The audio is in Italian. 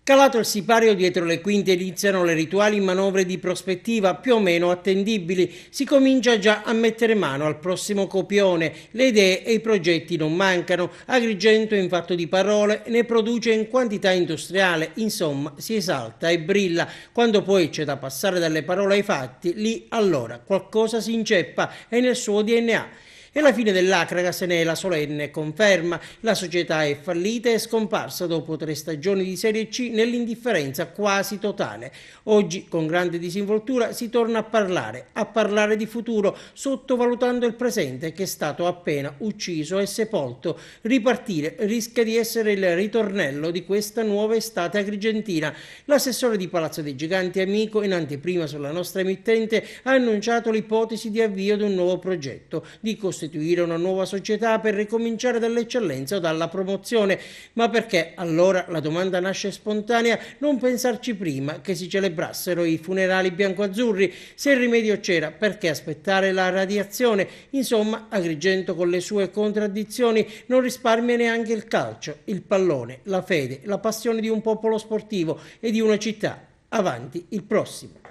Calato il sipario, dietro le quinte iniziano le rituali manovre di prospettiva più o meno attendibili. Si comincia già a mettere mano al prossimo copione. Le idee e i progetti non mancano. Agrigento, in fatto di parole, ne produce in quantità industriale. Insomma, si esalta e brilla. Quando poi c'è da passare dalle parole ai fatti, lì allora qualcosa si inceppa, è nel suo DNA. E la fine dell'Acraga se ne è la solenne conferma. La società è fallita e scomparsa dopo 3 stagioni di Serie C nell'indifferenza quasi totale. Oggi, con grande disinvoltura, si torna a parlare di futuro, sottovalutando il presente che è stato appena ucciso e sepolto. Ripartire rischia di essere il ritornello di questa nuova estate agrigentina. L'assessore di Palazzo dei Giganti Amico, in anteprima sulla nostra emittente, ha annunciato l'ipotesi di avvio di un nuovo progetto, di costituire una nuova società per ricominciare dall'eccellenza o dalla promozione. Ma perché allora, la domanda nasce spontanea, non pensarci prima che si celebrassero i funerali biancoazzurri? Se il rimedio c'era, perché aspettare la radiazione? Insomma, Agrigento, con le sue contraddizioni, non risparmia neanche il calcio, il pallone, la fede, la passione di un popolo sportivo e di una città. Avanti il prossimo.